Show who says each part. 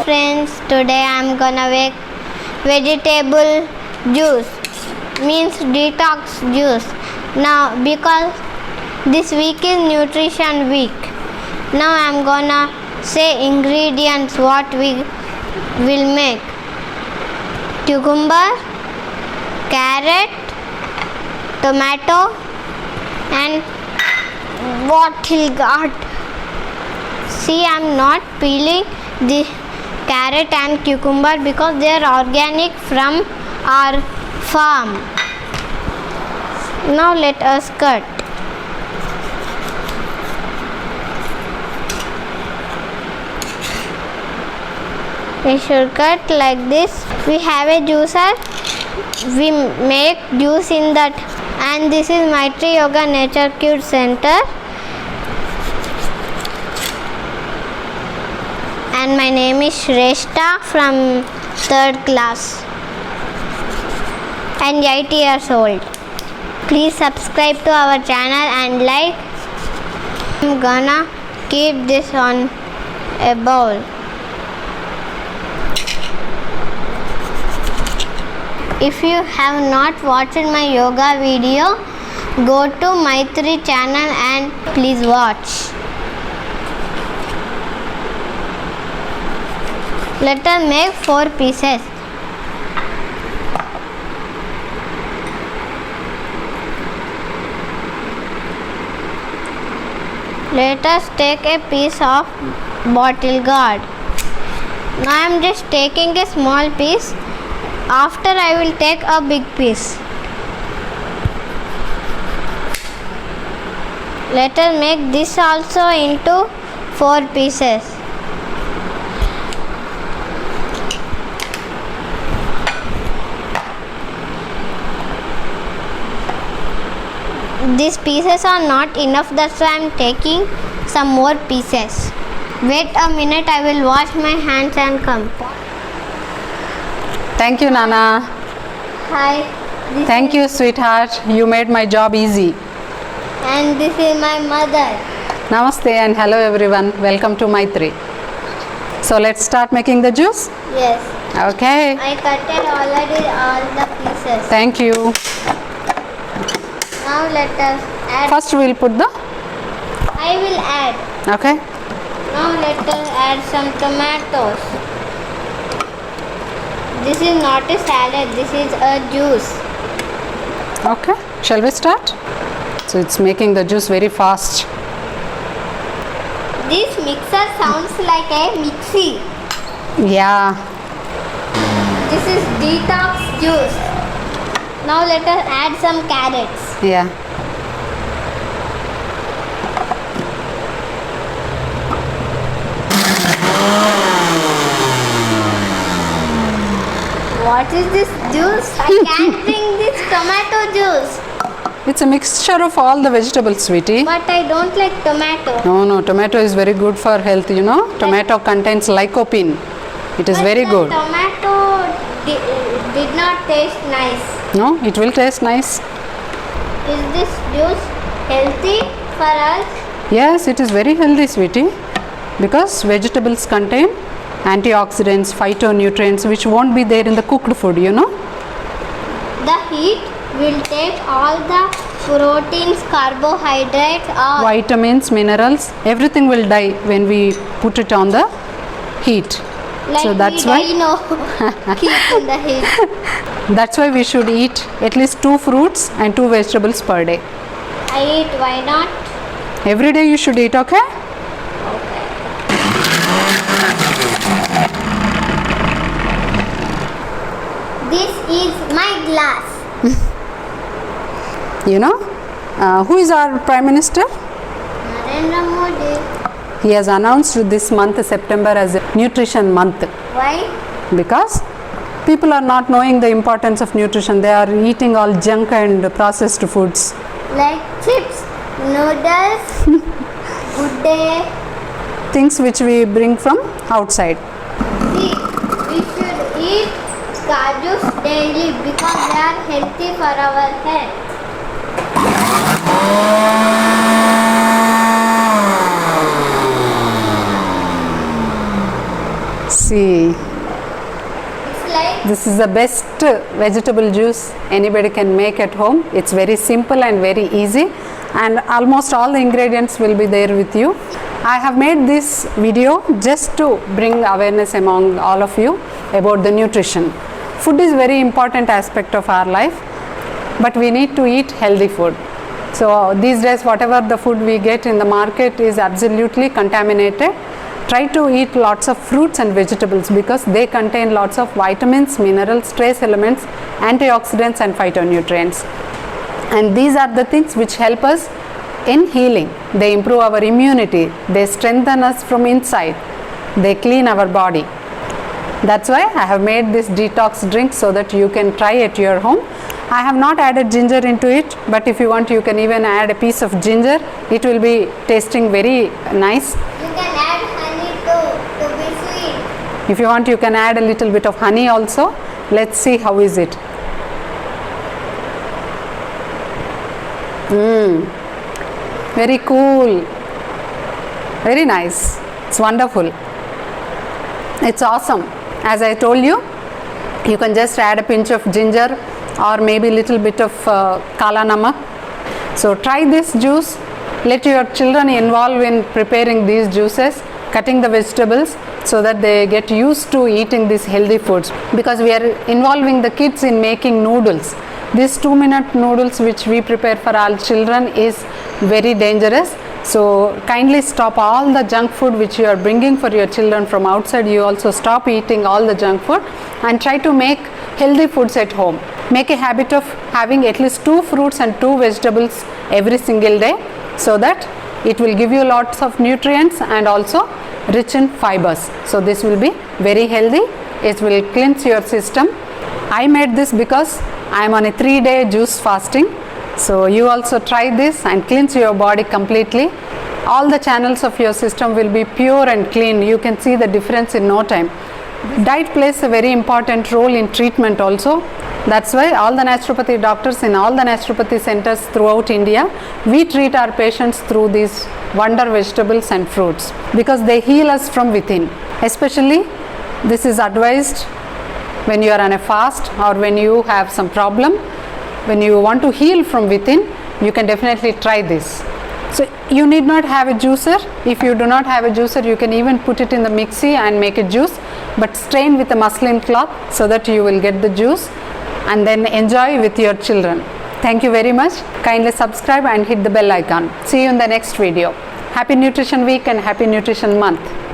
Speaker 1: friends, today I am gonna make vegetable juice, means detox juice. Now because this week is nutrition week, now I am gonna say ingredients what we will make. Cucumber, carrot, tomato and bottle gourd. See, I am not peeling the carrot and cucumber because they are organic from our farm. Now let us cut. We should cut like this. We have a juicer. We make juice in that. And this is Maitri Yoga Nature Cure Center. And my name is Shrestha from 3rd class and 8 years old. Please subscribe to our channel and like. I'm gonna keep this on a bowl. If you have not watched my yoga video, go to Maitri channel and please watch. Let us make 4 pieces. Let us take a piece of bottle gourd. Now I am just taking a small piece. After I will take a big piece. Let us make this also into 4 pieces. These pieces are not enough, that's why I am taking some more pieces. Wait a minute, I will wash my hands and come.
Speaker 2: Thank you, Nana.
Speaker 1: Hi.
Speaker 2: Thank you, sweetheart. You made my job easy.
Speaker 1: And this is my mother.
Speaker 2: Namaste and hello everyone. Welcome to Maitri. So let's start making the juice.
Speaker 1: Yes.
Speaker 2: Okay.
Speaker 1: I cutted already all the pieces.
Speaker 2: Thank you.
Speaker 1: Now let us add.
Speaker 2: First we'll put the.
Speaker 1: I will add.
Speaker 2: Okay.
Speaker 1: Now let us add some tomatoes. This is not a salad. This is a juice.
Speaker 2: Okay. Shall we start? So it's making the juice very fast.
Speaker 1: This mixer sounds like a mixie.
Speaker 2: Yeah.
Speaker 1: This is detox juice. Now let us add some carrots.
Speaker 2: Yeah.
Speaker 1: What is this juice? I can't drink this tomato juice.
Speaker 2: It's a mixture of all the vegetables, sweetie.
Speaker 1: But I don't like tomato.
Speaker 2: No, tomato is very good for health, you know. Tomato contains lycopene. It is
Speaker 1: But
Speaker 2: very
Speaker 1: the
Speaker 2: good.
Speaker 1: Tomato did not taste nice.
Speaker 2: No, it will taste nice.
Speaker 1: Is this juice healthy for us?
Speaker 2: Yes, it is very healthy, sweetie. Because vegetables contain antioxidants, phytonutrients, which won't be there in the cooked food, you know.
Speaker 1: The heat will take all the proteins, carbohydrates, or
Speaker 2: Vitamins, minerals, everything will die when we put it on the heat.
Speaker 1: like
Speaker 2: So that's
Speaker 1: we
Speaker 2: why
Speaker 1: keep in the heat.
Speaker 2: that's why we should eat at least 2 fruits and 2 vegetables per day.
Speaker 1: I eat, why not?
Speaker 2: Every day you should eat, okay?
Speaker 1: This is my glass.
Speaker 2: You know, who is our Prime Minister?
Speaker 1: Narendra Modi.
Speaker 2: He has announced this month, September, as a nutrition month.
Speaker 1: Why?
Speaker 2: Because people are not knowing the importance of nutrition. They are eating all junk and processed foods.
Speaker 1: Like chips, noodles, good day.
Speaker 2: Things which we bring from outside.
Speaker 1: See, we should eat kajus daily because they are healthy for our health.
Speaker 2: see.
Speaker 1: It's like
Speaker 2: This is the best vegetable juice anybody can make at home. It's very simple and very easy, and almost all the ingredients will be there with you. I have made this video just to bring awareness among all of you about the nutrition. Food is very important aspect of our life, but we need to eat healthy food. So these days whatever the food we get in the market is absolutely contaminated. Try to eat lots of fruits and vegetables because they contain lots of vitamins, minerals, trace elements, antioxidants and phytonutrients. And these are the things which help us in healing. They improve our immunity, they strengthen us from inside, they clean our body. That's why I have made this detox drink so that you can try at your home. I have not added ginger into it, but if you want you can even add a piece of ginger. It will be tasting very nice.
Speaker 1: you can add honey to be sweet.
Speaker 2: If you want you can add a little bit of honey also. Let's see how is it. Very cool, very nice, it's wonderful, it's awesome. As I told you, you can just add a pinch of ginger or maybe little bit of kala namak. So try this juice, let your children involve in preparing these juices, cutting the vegetables so that they get used to eating these healthy foods, because we are involving the kids in making noodles. This 2-minute noodles which we prepare for our children is very dangerous. So kindly stop all the junk food which you are bringing for your children from outside. You also stop eating all the junk food and try to make healthy foods at home. Make a habit of having at least 2 fruits and 2 vegetables every single day, so that it will give you lots of nutrients and also rich in fibers. So this will be very healthy. It will cleanse your system. I made this because I am on a 3-day juice fasting. So you also try this and cleanse your body completely. All the channels of your system will be pure and clean. You can see the difference in no time. Diet plays a very important role in treatment also. That's why all the naturopathy doctors in all the naturopathy centers throughout India, we treat our patients through these wonder vegetables and fruits, because they heal us from within. Especially this is advised when you are on a fast or when you have some problem. When you want to heal from within, you can definitely try this. So you need not have a juicer. If you do not have a juicer, you can even put it in the mixie and make a juice, but strain with a muslin cloth so that you will get the juice and then enjoy with your children. Thank you very much. Kindly subscribe and hit the bell icon. See you in the next video. Happy Nutrition Week and Happy Nutrition Month.